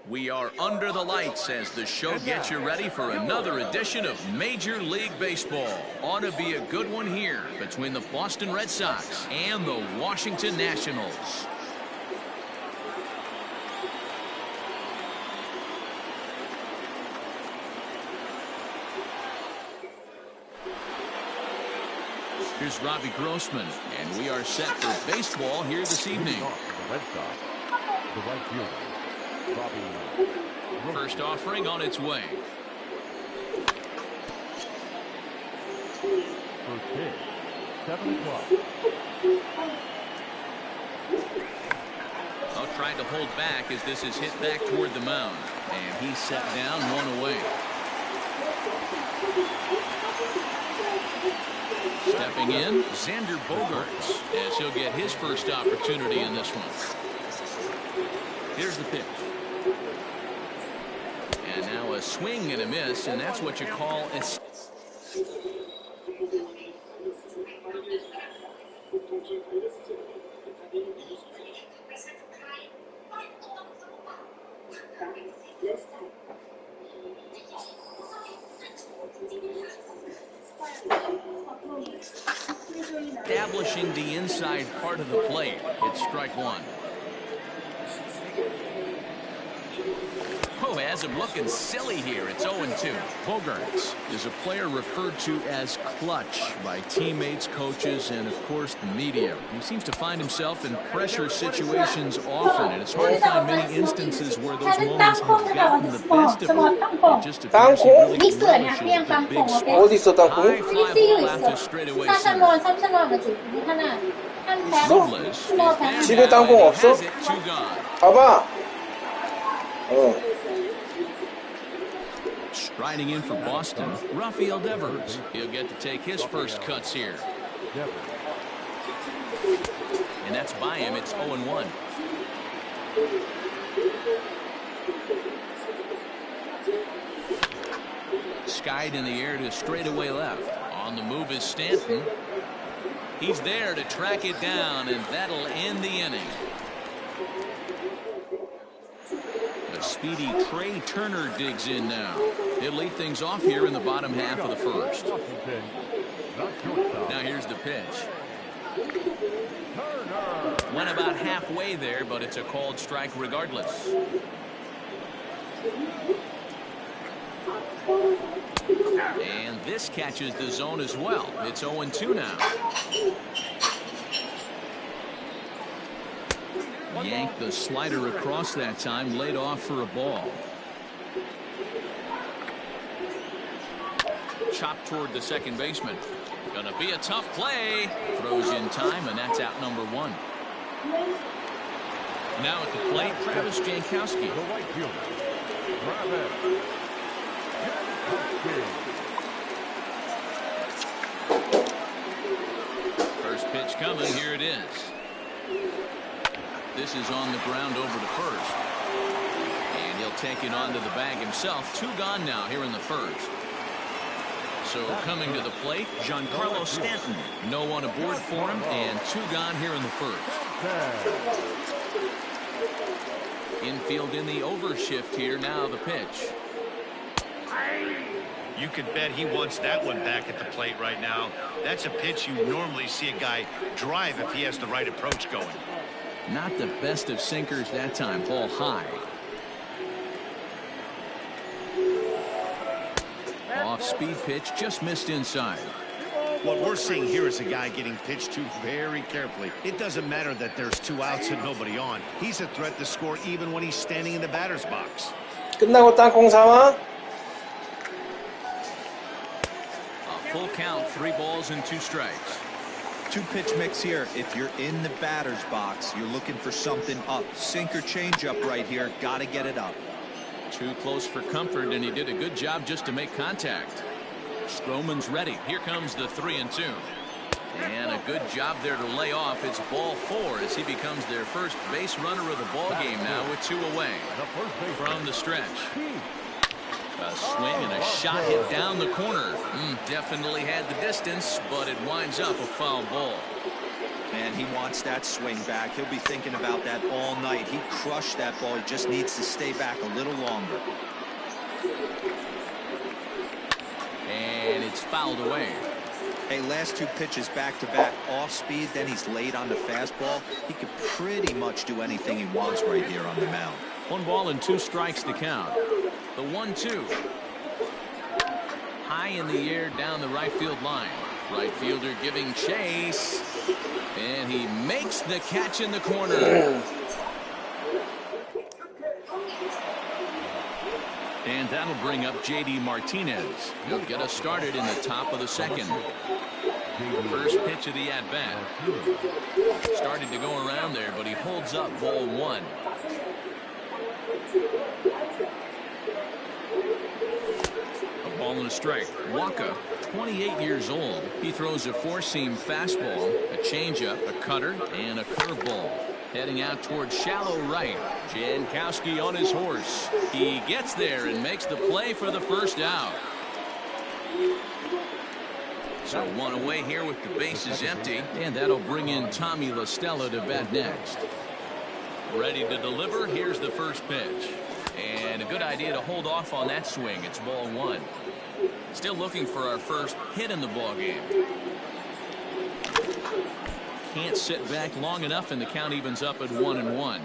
We are under the lights as the show gets you ready for another edition of Major League Baseball. Ought to be a good one here between the Boston Red Sox and the Washington Nationals. Here's Robbie Grossman, and we are set for baseball here this evening. The Red Sox, the right fielder. First offering on its way. First pitch, 7 o'clock. Well, trying to hold back as this is hit back toward the mound. And he's set down, one away. Stepping in, Xander Bogaerts, as he'll get his first opportunity in this one. Here's the pitch. And now a swing and a miss, and that's what you call a... Establishing the inside part of the plate. It's strike one. Oh, has him looking silly here. It's 0-2. Bogaerts is a player referred to as clutch by teammates, coaches, and, of course, the media. He seems to find himself in pressure situations often, and it's hard to find many instances where those moments have gotten the best of him. It just appears he really relishes the big spot. High fly ball out to straightaway center. Robles is there now, and he has it, 2 gone. 봐봐. Striding in for Boston, Rafael Devers. He'll get to take his first cuts here. And that's by him. It's 0-1. Skied in the air to straightaway left. On the move is Stanton. He's there to track it down, and that'll end the inning. Speedy Trey Turner digs in now. He'll lead things off here in the bottom half of the first. Now here's the pitch. Went about halfway there, but it's a called strike regardless. And this catches the zone as well. It's 0-2 now. Yanked the slider across that time, laid off for a ball. Chopped toward the second baseman. Gonna be a tough play. Throws in time, and that's out number 1. Now at the plate, Travis Jankowski. The right fielder, Travis Jankowski. First pitch coming. Here it is. This is on the ground over to first. And he'll take it onto the bag himself. 2 gone now here in the first. So coming to the plate, Giancarlo Stanton. No one aboard for him, and 2 gone here in the first. Infield in the overshift here. Now the pitch. You can bet he wants that one back at the plate right now. That's a pitch you normally see a guy drive if he has the right approach going. Not the best of sinkers that time. Ball high. Off-speed pitch, just missed inside. What we're seeing here is a guy getting pitched to very carefully. It doesn't matter that there's 2 outs and nobody on. He's a threat to score even when he's standing in the batter's box. 끝나고 땅콩 사와. A full count, 3 balls and 2 strikes. 2-pitch mix here. If you're in the batter's box, you're looking for something up. Sinker changeup right here. Got to get it up. Too close for comfort, and he did a good job just to make contact. Stroman's ready. Here comes the 3-2. And a good job there to lay off. It's ball 4 as he becomes their first base runner of the ball game now with 2 away from the stretch. A swing and a shot hit down the corner. Definitely had the distance, but it winds up a foul ball. Man, he wants that swing back. He'll be thinking about that all night. He crushed that ball. He just needs to stay back a little longer. And it's fouled away. Hey, last 2 pitches back-to-back off speed, then he's late on the fastball. He could pretty much do anything he wants right here on the mound. 1 ball and 2 strikes to count. The 1-2. High in the air down the right field line. Right fielder giving chase. And he makes the catch in the corner. And that'll bring up J.D. Martinez. He'll get us started in the top of the second. First pitch of the at-bat. Started to go around there, but he holds up ball 1. A ball and a strike. Waka, 28 years old. He throws a 4-seam fastball, a changeup, a cutter, and a curveball. Heading out towards shallow right. Jankowski on his horse. He gets there and makes the play for the first out. So 1 away here with the bases empty. And that'll bring in Tommy La Stella to bat next. Ready to deliver. Here's the first pitch. And a good idea to hold off on that swing. It's ball 1. Still looking for our first hit in the ball game. Can't sit back long enough, and the count evens up at 1-1.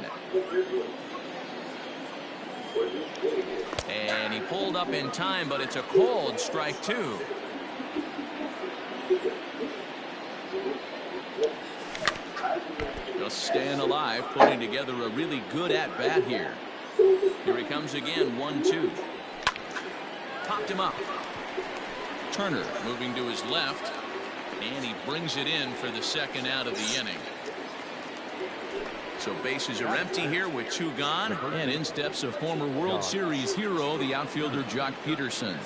And he pulled up in time, but it's a called strike 2. Just staying alive, putting together a really good at-bat here. Here he comes again, 1-2. Popped him up. Turner moving to his left. And he brings it in for the second out of the inning. So bases are empty here with 2 gone. And in steps a former World Series hero, the outfielder Jock Peterson.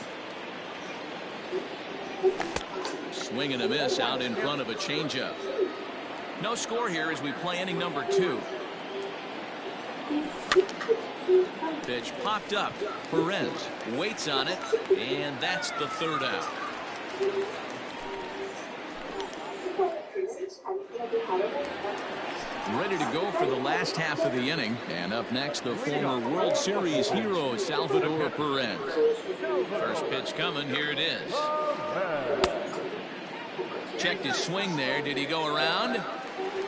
Swing and a miss out in front of a changeup. No score here as we play inning number 2. Pitch popped up. Perez waits on it. And that's the 3rd out. Ready to go for the last half of the inning. And up next, the former World Series hero, Salvador Perez. First pitch coming. Here it is. Checked his swing there. Did he go around?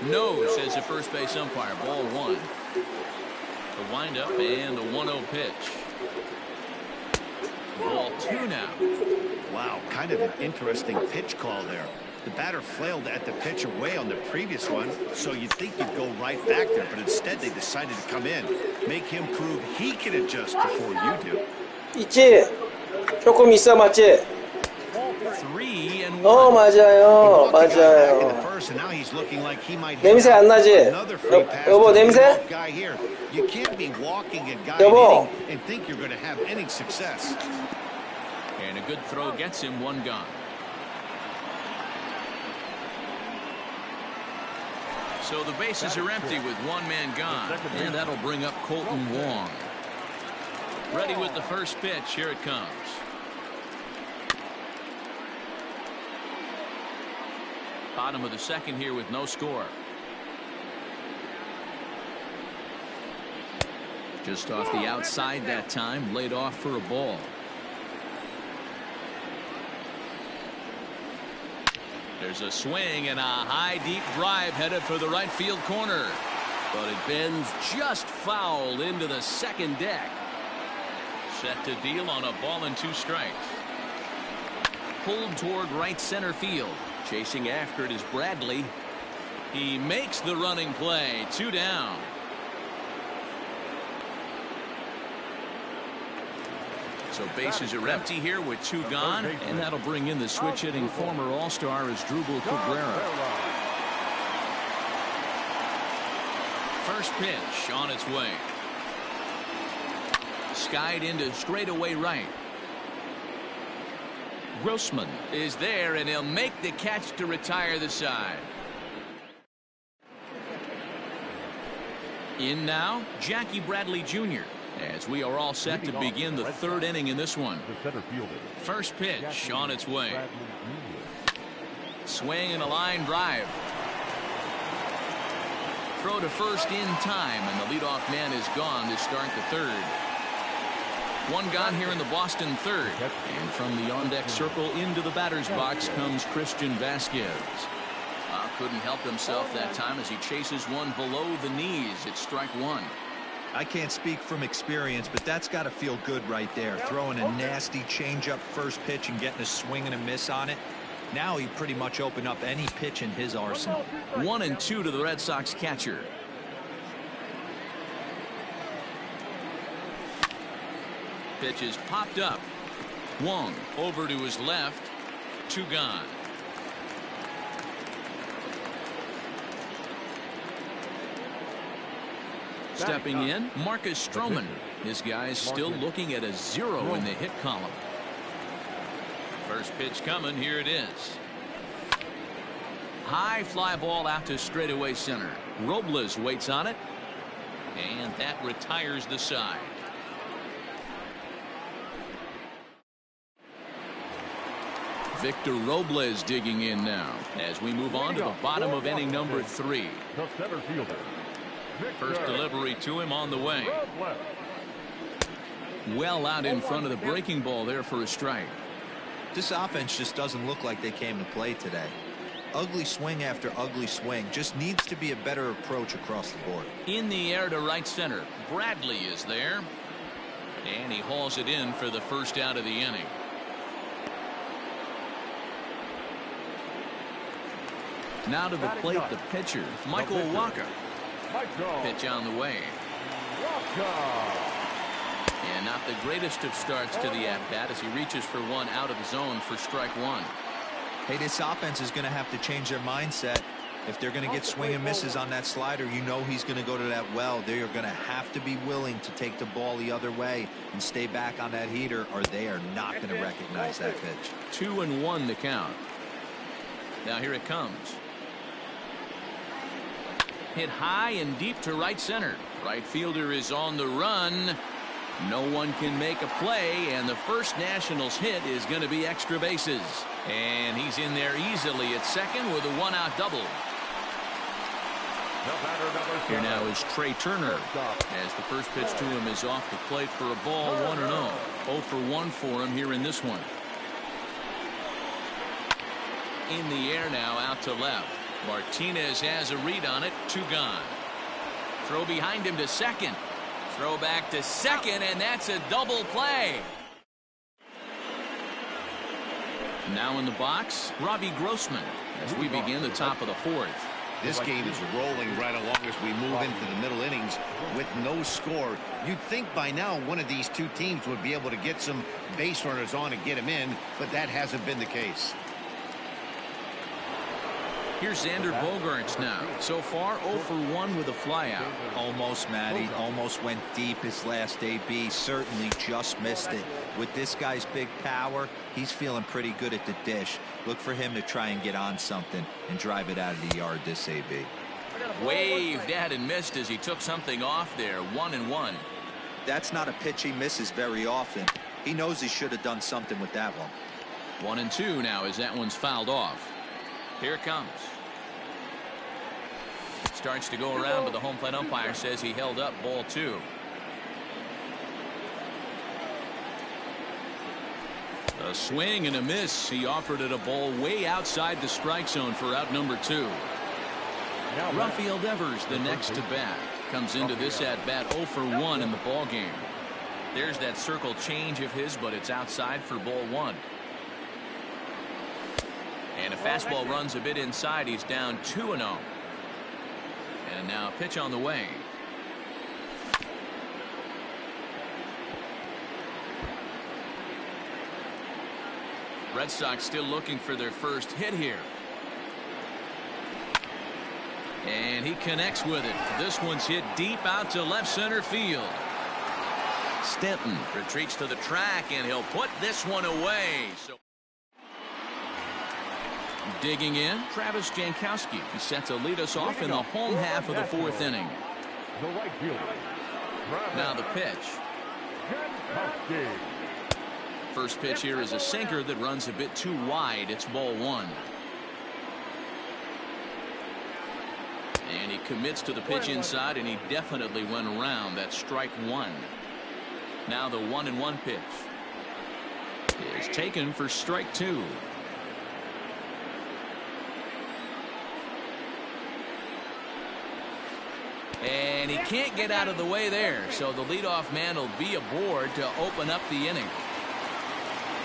No, says the first base umpire. Ball 1. The windup and the 1-0 pitch. Ball 2 now. Wow, kind of an interesting pitch call there. The batter flailed at the pitch away on the previous one, so you'd think you'd go right back there, but instead they decided to come in, make him prove he can adjust before you do. 있지? 조금 있어, 맞지? 3-1. 맞아요. 맞아요. 냄새 안 나지? 여보, 냄새? You can't be walking a guy 여보. and think you're going to have any success. And a good throw gets him 1 gone. So the bases are empty with 1 man gone. And that'll bring up Colton Wong. Ready with the first pitch. Here it comes. Bottom of the second here with no score. Just off the outside that time. Laid off for a ball. There's a swing and a high deep drive headed for the right field corner. But it bends just foul into the second deck. Set to deal on a ball and 2 strikes. Pulled toward right center field. Chasing after it is Bradley. He makes the running play. 2 down. So bases are empty here with 2 gone, and that'll bring in the switch hitting former All-Star Asdrubal Cabrera. First pitch on its way. Skied into straightaway right. Grossman is there, and he'll make the catch to retire the side. In now, Jackie Bradley Jr. as we are all set to begin the third inning in this one. First pitch on its way. Swing and a line drive. Throw to first in time, and the leadoff man is gone to start the third. One gone here in the Boston third. And from the on-deck circle into the batter's box comes Christian Vasquez. Couldn't help himself that time as he chases one below the knees. It's strike one. I can't speak from experience, but that's got to feel good right there. Throwing a nasty changeup first pitch and getting a swing and a miss on it. Now he pretty much opened up any pitch in his arsenal. 1-2 to the Red Sox catcher. Pitch is popped up. Wong over to his left. 2 gone. Stepping in, Marcus Stroman. This guy's still looking at a 0 in the hit column. First pitch coming. Here it is. High fly ball out to straightaway center. Robles waits on it, and that retires the side. Victor Robles digging in now as we move on to the bottom of inning number 3. The center fielder. First delivery to him on the way. Well out in front of the breaking ball there for a strike. This offense just doesn't look like they came to play today. Ugly swing after ugly swing. Just needs to be a better approach across the board. In the air to right center. Bradley is there. And he hauls it in for the first out of the inning. Now to the plate, the pitcher, Michael Wacha. Pitch on the way. And not the greatest of starts to the at-bat as he reaches for one out of the zone for strike one. Hey, this offense is going to have to change their mindset. If they're going to get swing and misses on that slider, you know he's going to go to that well. They are going to have to be willing to take the ball the other way and stay back on that heater, or they are not going to recognize that pitch. 2-1 to count. Now here it comes. Hit high and deep to right center. Right fielder is on the run. No one can make a play, and the first Nationals hit is going to be extra bases. And he's in there easily at second with a one-out double. Here now is Trey Turner as the first pitch to him is off the plate for a ball. 1-0. 0 for 1 for him here in this one. In the air now out to left. Martinez has a read on it. 2 gone. Throw behind him to second. Throw back to second, and that's a double play. Now in the box, Robbie Grossman as we begin the top of the 4th. This game is rolling right along as we move into the middle innings with no score. You'd think by now one of these two teams would be able to get some base runners on and get them in, but that hasn't been the case. Here's Xander Bogaerts now. So far, 0 for 1 with a flyout. Almost, Matty. Almost went deep his last AB. Certainly just missed it. With this guy's big power, he's feeling pretty good at the dish. Look for him to try and get on something and drive it out of the yard this AB. Waved at and missed as he took something off there. 1-1. That's not a pitch he misses very often. He knows he should have done something with that one. 1-2 now as that one's fouled off. Here it comes. Starts to go around, but the home plate umpire says he held up. Ball 2. A swing and a miss. He offered it a ball way outside the strike zone for out number 2. Rafael Devers, the next to bat, comes into this at bat 0 for 1 in the ball game. There's that circle change of his, but it's outside for ball 1. And a fastball runs a bit inside. He's down 2-0. And now a pitch on the way. Red Sox still looking for their first hit here. And he connects with it. This one's hit deep out to left center field. Stanton retreats to the track, and he'll put this one away. So digging in, Travis Jankowski. He's set to lead us off in the home half of the fourth inning. The right fielder. Now the pitch. First pitch here is a sinker that runs a bit too wide. It's ball one. And he commits to the pitch inside, and he definitely went around. That's strike one. Now the 1-1 pitch is taken for strike two. And he can't get out of the way there, so the leadoff man will be aboard to open up the inning.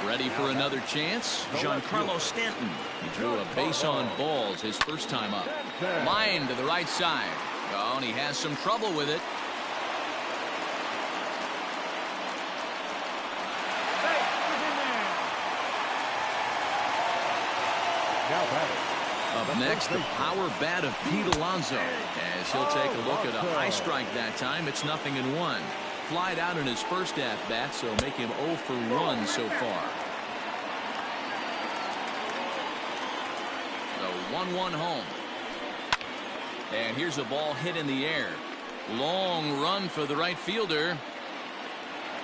Ready for another chance? Giancarlo Stanton. He drew a base on balls his first time up. Line to the right side. Oh, and he has some trouble with it. Up next, the power bat of Pete Alonso. As he'll take a look at a high strike that time, it's 0-1. Flied out in his first at-bat, so make him 0 for 1 so far. The 1-1 home. And here's a ball hit in the air. Long run for the right fielder.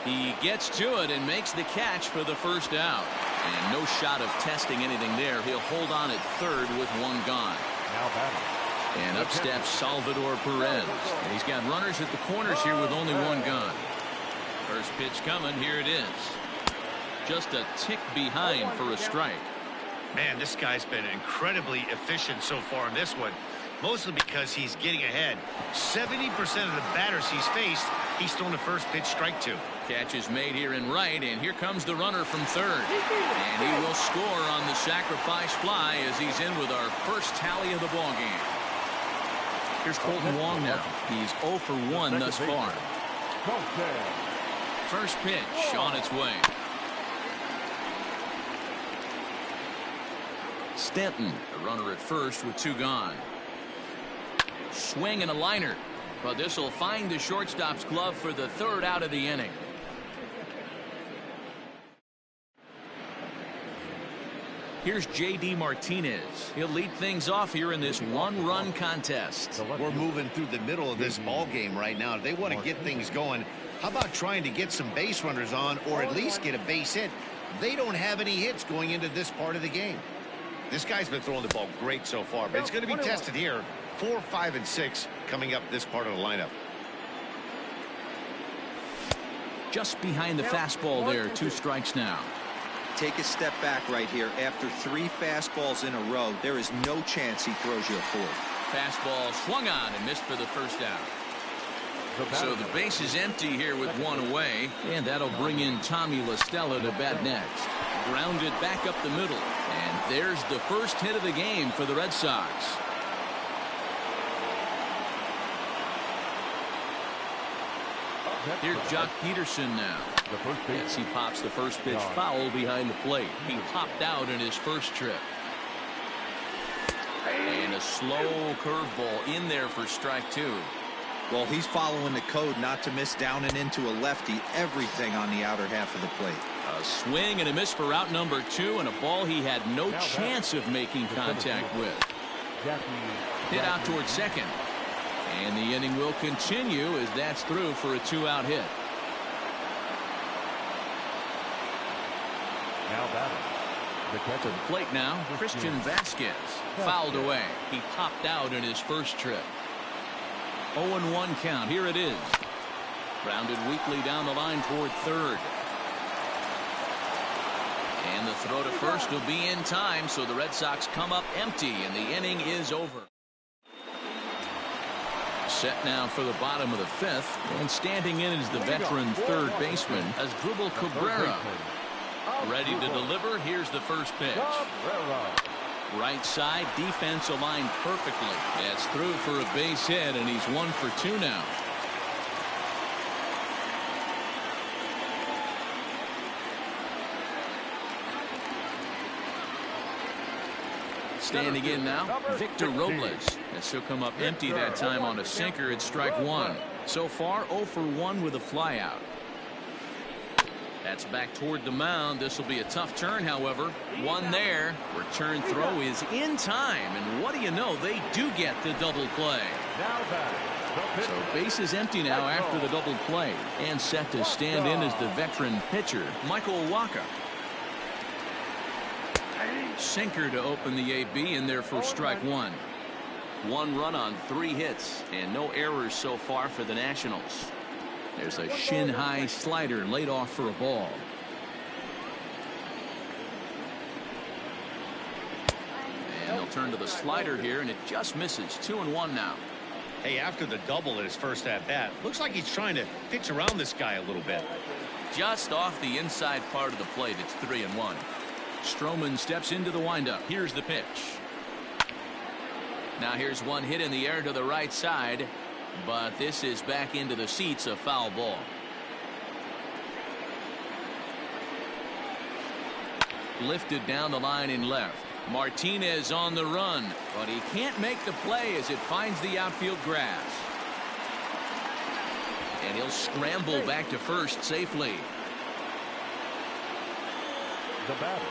He gets to it and makes the catch for the first out. And no shot of testing anything there. He'll hold on at third with one gone. And up steps Salvador Perez. And he's got runners at the corners here with only one gone. First pitch coming. Here it is. Just a tick behind for a strike. Man, this guy's been incredibly efficient so far in this one. Mostly because he's getting ahead. 70% of the batters he's faced, he's thrown the first pitch strike to. Catch is made here in right, and here comes the runner from third. And he will score on the sacrifice fly as he's in with our first tally of the ball game. Here's Colton Wong now. He's 0 for 1 thus far. First pitch on its way. Stanton, the runner at first with two gone. Swing and a liner, but this will find the shortstop's glove for the third out of the inning. Here's J.D. Martinez. He'll lead things off here in this one-run contest. We're moving through the middle of this ball game right now. They want to get things going. How about trying to get some base runners on, or at least get a base hit? They don't have any hits going into this part of the game. This guy's been throwing the ball great so far, but it's going to be tested here. 4, 5, and 6 coming up this part of the lineup. Just behind the fastball there. 2 strikes now. Take a step back right here. After 3 fastballs in a row, there is no chance he throws you a fourth. Fastball swung on and missed for the first out. So the base is empty here with 1 away, and that'll bring in Tommy La Stella to bat next. Grounded back up the middle, and there's the first hit of the game for the Red Sox. Here's Jock Peterson now. As he pops the first pitch foul behind the plate. He popped out in his first trip. And a slow curveball in there for strike 2. Well, he's following the code not to miss down and into a lefty. Everything on the outer half of the plate. A swing and a miss for out number 2, and a ball he had no chance of making contact with. Hit out towards second. And the inning will continue as that's through for a 2-out hit. Now batting. To the plate now, Christian Vasquez. Fouled away. He popped out in his first trip. 0-1 count. Here it is. Grounded weakly down the line toward third. And the throw to first will be in time, so the Red Sox come up empty, and the inning is over. Set now for the bottom of the 5th, and standing in is the veteran third baseman, Asdrubal Cabrera. Ready to deliver. Here's the first pitch. Right side, defense aligned perfectly. That's through for a base hit, and he's 1 for 2 now. Standing in now, Victor Robles. As he'll come up empty that time on a sinker at strike 1. So far, 0 for 1 with a flyout. That's back toward the mound. This will be a tough turn, however. One there. Return throw is in time. And what do you know? They do get the double play. So base is empty now after the double play. And set to stand in as the veteran pitcher, Michael Waka. Sinker to open the AB in there for strike one. 1 run on 3 hits and no errors so far for the Nationals. There's a shin-high slider laid off for a ball. And they'll turn to the slider here, and it just misses. 2-1 now. Hey, after the double at his first at-bat, looks like he's trying to pitch around this guy a little bit. Just off the inside part of the plate, it's 3-1. Stroman steps into the windup. Here's the pitch. Now here's one hit in the air to the right side, but this is back into the seats, a foul ball. Lifted down the line in left. Martinez on the run, but he can't make the play as it finds the outfield grass. And he'll scramble back to first safely. The batter,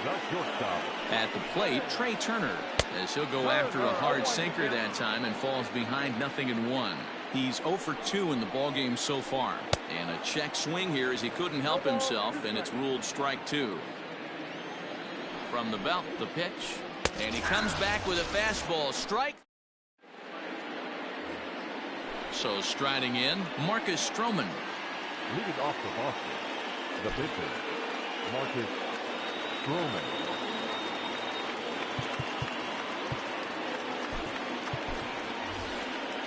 the shortstop. At the plate, Trey Turner, as he'll go after a hard sinker that time and falls behind 0-1. He's 0 for 2 in the ballgame so far. And a check swing here as he couldn't help himself, and it's ruled strike 2. From the belt, the pitch, and he comes back with a fastball. Strike. So striding in, Marcus Stroman. Leading off the Boston, the pitcher, Marcus Stroman.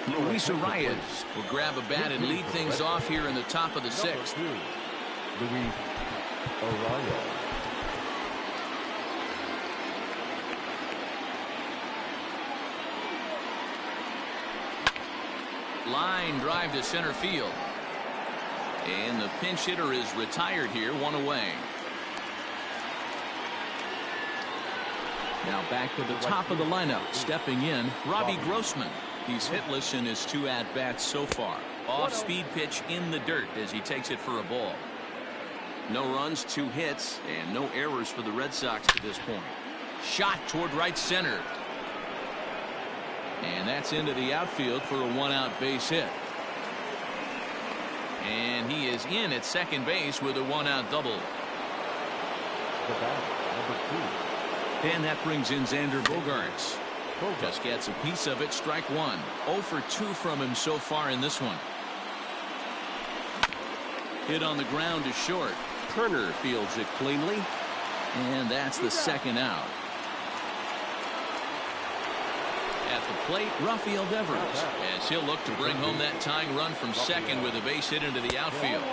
Luis Arias will grab a bat and lead things off here in the top of the 6th. Luis Arias. Line drive to center field. And the pinch hitter is retired here, 1 away. Now back to the top of the lineup. Stepping in, Robbie Grossman. He's hitless in his 2 at-bats so far. Off-speed pitch in the dirt as he takes it for a ball. No runs, 2 hits, and no errors for the Red Sox to this point. Shot toward right center. And that's into the outfield for a 1-out base hit. And he is in at second base with a 1-out double. The batter, number 2. And that brings in Xander Bogaerts. Just gets a piece of it. Strike 1. 0 for 2 from him so far in this one. Hit on the ground is short. Turner fields it cleanly. And that's the 2nd out. At the plate, Rafael Devers, as he'll look to bring home that tying run from second with a base hit into the outfield.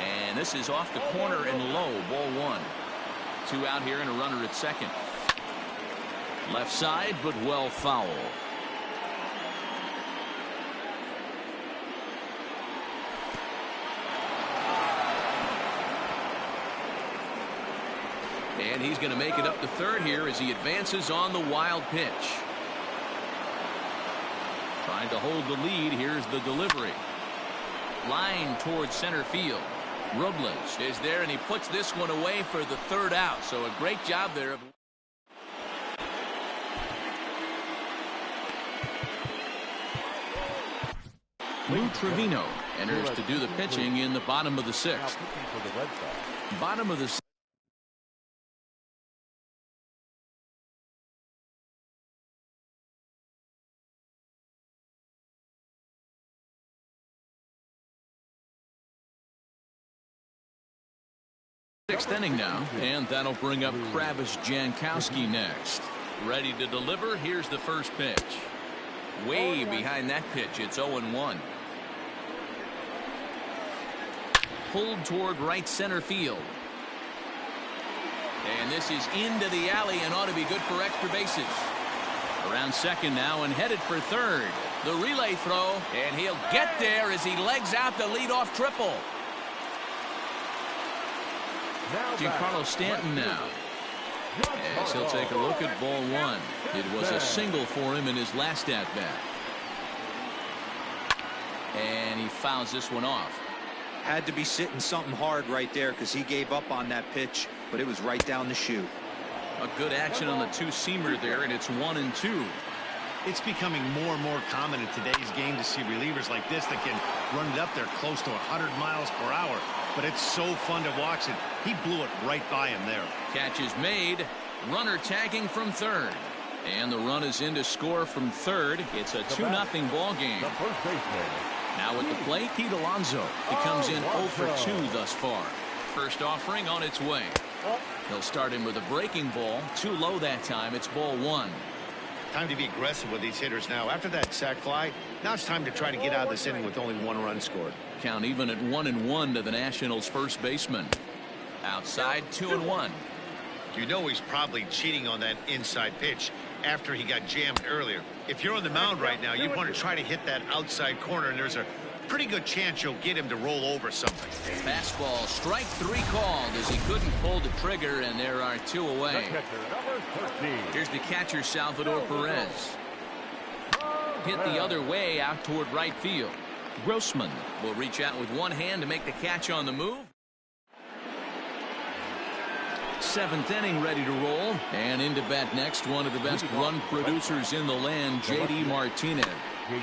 And this is off the corner and low. Ball 1. 2 out here and a runner at second. Left side, but well foul. And he's going to make it up to third here as he advances on the wild pitch. Trying to hold the lead. Here's the delivery. Line towards center field. Robles is there, and he puts this one away for the 3rd out. So a great job there. Lou Trevino enters to do the pitching in the bottom of the 6th. Bottom of the 6th. Sixth inning now, and that'll bring up Travis Jankowski next. Ready to deliver. Here's the first pitch. Way behind that pitch. It's 0-1. Pulled toward right center field. And this is into the alley and ought to be good for extra bases. Around second now and headed for third. The relay throw, and he'll get there as he legs out the leadoff triple. Giancarlo Stanton now. As he'll take a look at ball 1. It was a single for him in his last at-bat. And he fouls this one off. Had to be sitting something hard right there because he gave up on that pitch, but it was right down the chute. A good action on the two-seamer there, and it's 1-2. It's becoming more and more common in today's game to see relievers like this that can run it up there close to 100 miles per hour. But it's so fun to watch it. He blew it right by him there. Catch is made. Runner tagging from third. And the run is in to score from third. It's a 2-0 ball game. The first baseman. Now at the plate, Pete Alonso. He comes in 0 for 2 thus far. First offering on its way. He'll start in with a breaking ball. Too low that time. It's ball 1. Time to be aggressive with these hitters now. After that sac fly, now it's time to try to get out of this inning with only 1 run scored. Count even at 1-1 to the Nationals' first baseman. Outside, 2-1. You know he's probably cheating on that inside pitch after he got jammed earlier. If you're on the mound right now, you want to try to hit that outside corner, and there's a pretty good chance you'll get him to roll over something. Fastball, strike 3 called as he couldn't pull the trigger, and there are 2 away. Here's the catcher, Salvador Perez. Hit the other way out toward right field. Grossman will reach out with one hand to make the catch on the move. 7th inning ready to roll, and into bat next, one of the best run producers in the land, J.D. Martinez.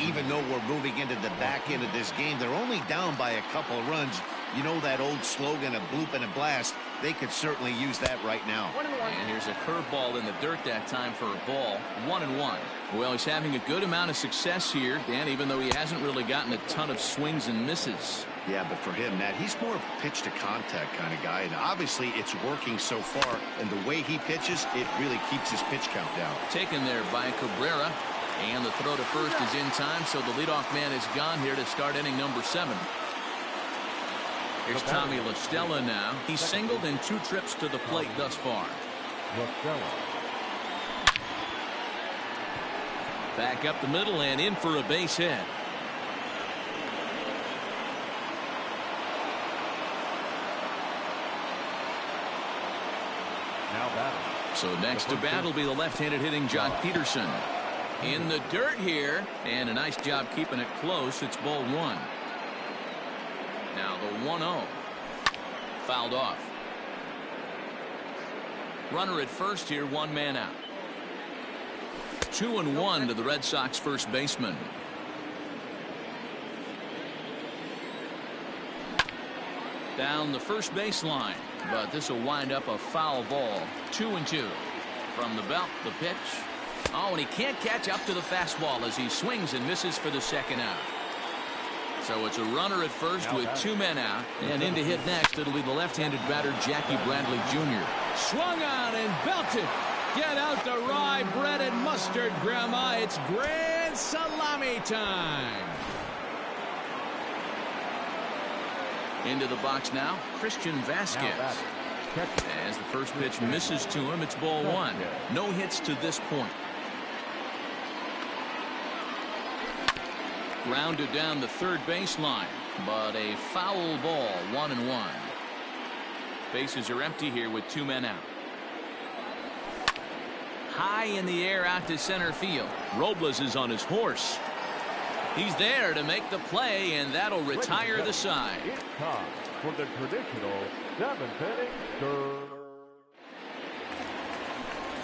Even though we're moving into the back end of this game, they're only down by a couple of runs. You know that old slogan, a bloop and a blast. They could certainly use that right now. And here's a curveball in the dirt that time for a ball. 1-1. Well, he's having a good amount of success here, Dan, even though he hasn't really gotten a ton of swings and misses. Yeah, but for him, Matt, he's more of a pitch to contact kind of guy, and obviously it's working so far, and the way he pitches, it really keeps his pitch count down. Taken there by Cabrera, and the throw to first is in time, so the leadoff man is gone here to start inning number 7. Here's Tommy La Stella now. He's singled in 2 trips to the plate thus far. Back up the middle and in for a base hit. So next to bat will be the left-handed hitting Jock Peterson. In the dirt here, and a nice job keeping it close. It's ball 1. Now the 1-0. Fouled off. Runner at first here, 1 man out. 2-1 to the Red Sox first baseman. Down the first baseline, but this will wind up a foul ball. 2-2 from the belt. The pitch. Oh, and he can't catch up to the fastball as he swings and misses for the second out. So it's a runner at first with 2 men out, and in to hit next it'll be the left-handed batter Jackie Bradley Jr. Swung on and belted. Get out the rye bread and mustard, Grandma. It's grand salami time. Into the box now, Christian Vasquez. As the first pitch misses to him, it's ball 1. No hits to this point. Grounded down the third baseline, but a foul ball. 1-1. Bases are empty here with 2 men out. High in the air out to center field. Robles is on his horse. He's there to make the play, and that'll retire the side. It's time for the traditional 7th inning.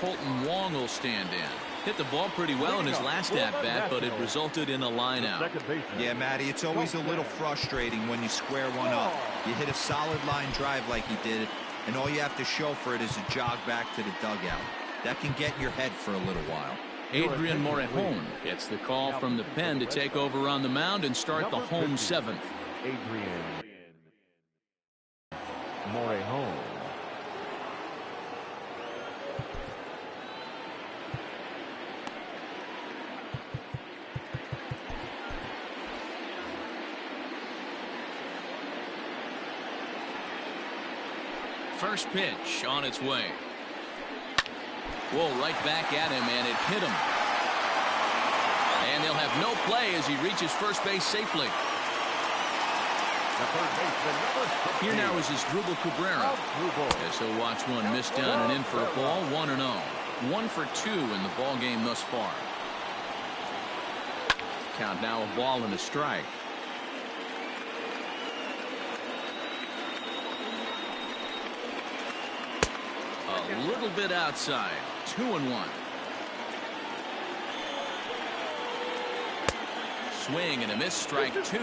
Colton Wong will stand in. Hit the ball pretty well in his last at-bat, but it resulted in a line-out. Yeah, Matty, it's always a little frustrating when you square one up. You hit a solid line drive like he did, and all you have to show for it is a jog back to the dugout. That can get in your head for a little while. Adrian Morejon gets the call from the pen to take over on the mound and start the home 7th. Adrian Morejon. First pitch on its way. Whoa, right back at him, and it hit him. And they'll have no play as he reaches first base safely. Here now is his Drupal Cabrera. As he'll watch one miss down and in for a ball. 1-0. 1 for 2 in the ball game thus far. Count now a ball and a strike. A little bit outside. 2-1. Swing and a miss, strike 2.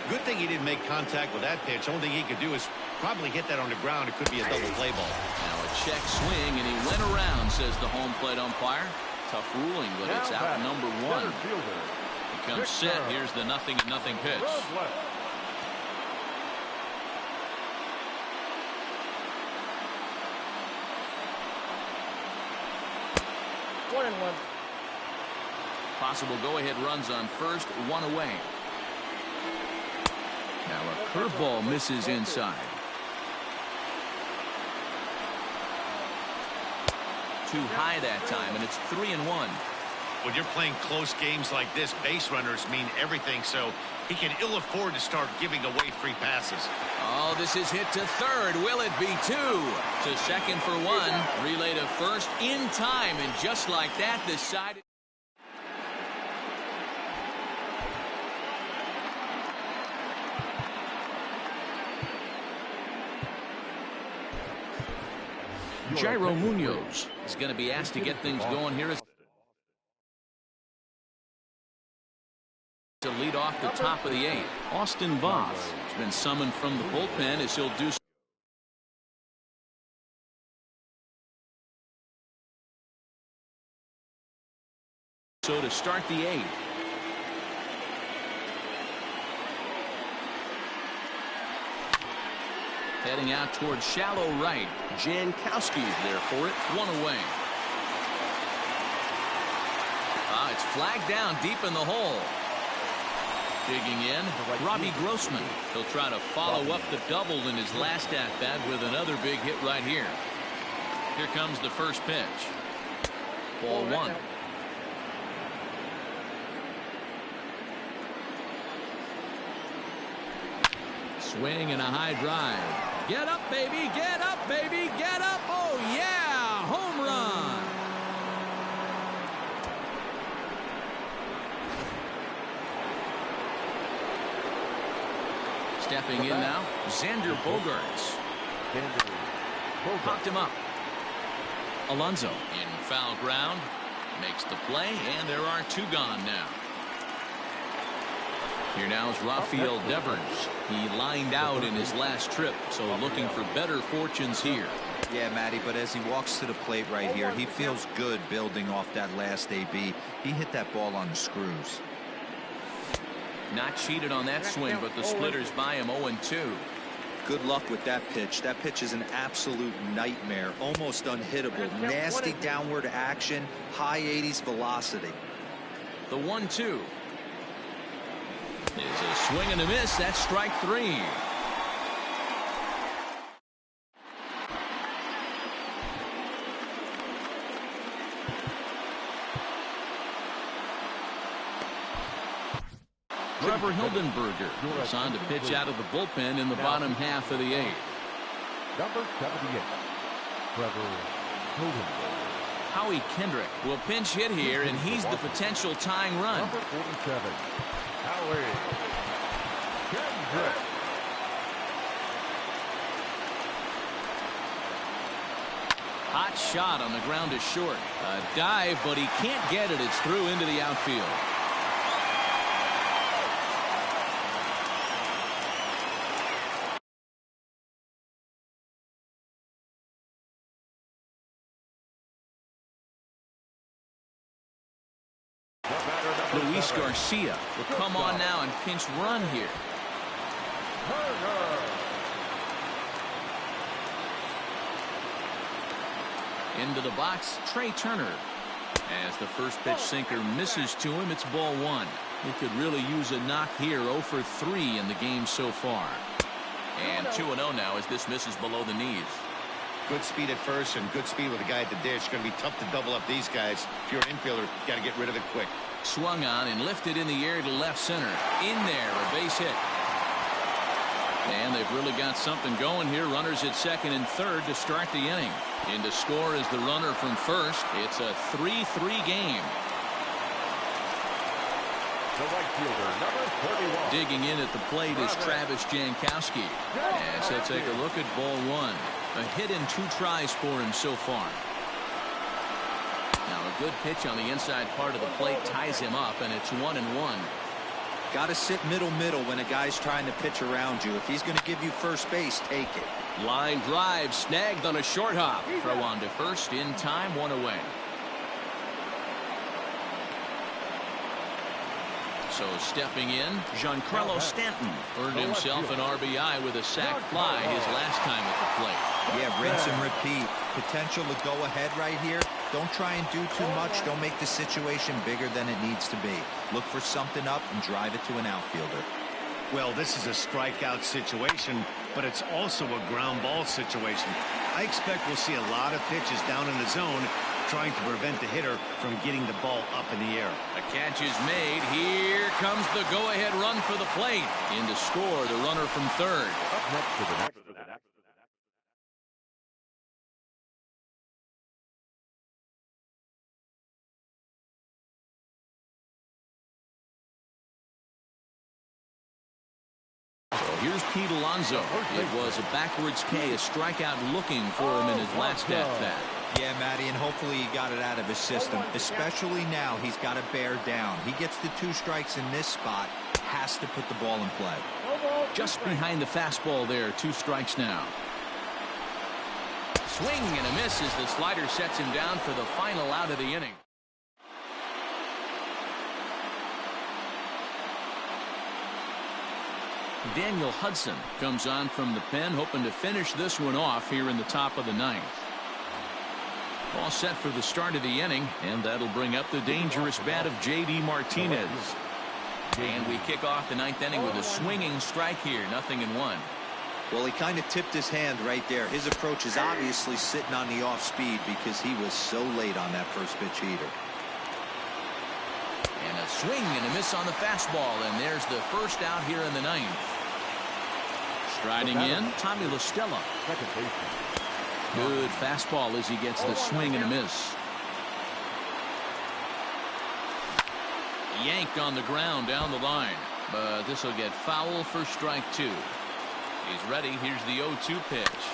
Good thing he didn't make contact with that pitch. Only thing he could do is probably hit that on the ground. It could be a double play ball. Now a check swing, and he went around, says the home plate umpire. Tough ruling, but it's out number 1. He comes set. Here's the 0-0 pitch. 1-1. Possible go-ahead runs on first, 1 away. Now a curveball misses inside. Too high that time, and it's 3-1. When you're playing close games like this, base runners mean everything, so he can ill afford to start giving away free passes. Oh, this is hit to third. Will it be 2? To second for 1. Relay to first in time, and just like that, the side... Jairo Munoz is going to be asked to get things going here as to lead off the top of the 8th. Austin Voth has been summoned from the bullpen as he'll do so to start the 8th. Heading out towards shallow right. Jankowski there for it. 1 away. It's flagged down deep in the hole. Digging in, Robbie Grossman. He'll try to follow up the double in his last at-bat with another big hit right here. Here comes the first pitch. Ball 1. Swing and a high drive. Get up, baby. Get up, baby. Get up. Oh, yeah. Home run. Stepping in now, Xander Bogaerts. Popped him up. Alonso in foul ground. Makes the play, and there are 2 gone now. Here now is Rafael Devers. He lined out in his last trip, so looking for better fortunes here. Yeah, Matty, but as he walks to the plate right here, he feels good building off that last AB. He hit that ball on the screws. Not cheated on that swing, but the splitters by him 0-2. Good luck with that pitch. That pitch is an absolute nightmare, almost unhittable. Nasty downward action, high 80s velocity. The 1-2. Is a swing and a miss. That's strike 3. Trevor Hildenberger is on to pitch out of the bullpen in the bottom half of the 8th. Number 78, Trevor Hildenberger. Howie Kendrick will pinch hit here, and he's the potential tying run. Number 47, Howie Kendrick. Hot shot on the ground to short. A dive, but he can't get it. It's through into the outfield. Luis Garcia will come on now and pinch run here. Into the box, Trey Turner. As the first pitch sinker misses to him, it's ball 1. He could really use a knock here. 0 for 3 in the game so far. And 2-0 now as this misses below the knees. Good speed at first and good speed with a guy at the dish. Going to be tough to double up these guys. If you're an infielder, got to get rid of it quick. Swung on and lifted in the air to left center. In there, a base hit. And they've really got something going here. Runners at second and third to start the inning. In to score is the runner from first. It's a 3-3 game. the right fielder, number 31. Digging in at the plate is Travis Jankowski. As he'll take a look at ball one. A hit in 2 tries for him so far. Now a good pitch on the inside part of the plate ties him up, and it's 1-1. Got to sit middle when a guy's trying to pitch around you. If he's going to give you first base, take it. Line drive snagged on a short hop. Throw on to first in time, 1 away. So stepping in, Giancarlo Stanton earned himself an RBI with a sac fly his last time at the plate. Yeah, rinse and repeat. Potential to go ahead right here. Don't try and do too much. Don't make the situation bigger than it needs to be. Look for something up and drive it to an outfielder. Well, this is a strikeout situation, but it's also a ground ball situation. I expect we'll see a lot of pitches down in the zone trying to prevent the hitter from getting the ball up in the air. A catch is made. Here comes the go-ahead run for the plate. In to score the runner from third. Up next to the next. Here's Pete Alonso. It was a backwards K, a strikeout looking for him in his last at-bat. Yeah, Matty, and hopefully he got it out of his system. Especially now, he's got to bear down. He gets the 2 strikes in this spot, has to put the ball in play. Just behind the fastball there, 2 strikes now. Swing and a miss as the slider sets him down for the final out of the inning. Daniel Hudson comes on from the pen, hoping to finish this one off here in the top of the 9th. All set for the start of the inning, and that'll bring up the dangerous bat of J.D. Martinez. And we kick off the 9th inning with a swinging strike here, 0-1. Well, he kind of tipped his hand right there. His approach is obviously sitting on the off speed because he was so late on that first pitch heater. And a swing and a miss on the fastball, and there's the first out here in the 9th. Striding in, Tommy La Stella. Good fastball as he gets the swing and a miss. Yanked on the ground down the line, but this will get foul for strike 2. He's ready. Here's the 0-2 pitch.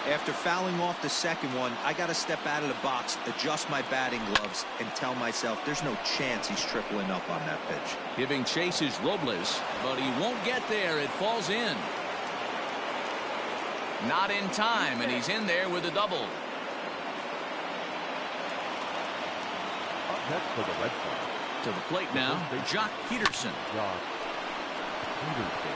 After fouling off the second one, I got to step out of the box, adjust my batting gloves, and tell myself there's no chance he's tripling up on that pitch. Giving chase is Robles, but he won't get there. It falls in. Not in time, and he's in there with a double. Up next for the Redsox. To the plate now, Jock Peterson.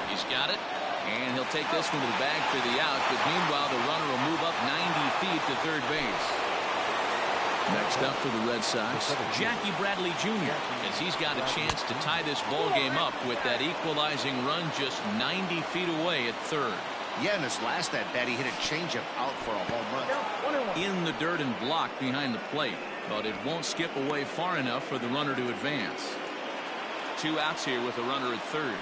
He's got it. And he'll take this one to the bag for the out, but meanwhile the runner will move up 90 feet to third base. Next up for the Red Sox, Jackie Bradley Jr., as he's got a chance to tie this ball game up with that equalizing run just 90 feet away at third. Yeah, in his last at-bat, he hit a changeup out for a home run. In the dirt and blocked behind the plate, but it won't skip away far enough for the runner to advance. 2 outs here with a runner at third.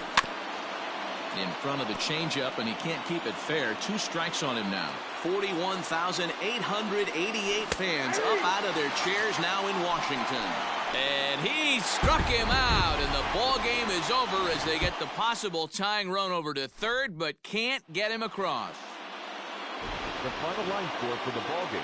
In front of the changeup, and he can't keep it fair. 2 strikes on him now. 41,888 fans up out of their chairs now in Washington. And he struck him out, and the ball game is over as they get the possible tying run over to third, but can't get him across. The final line score for the ball game.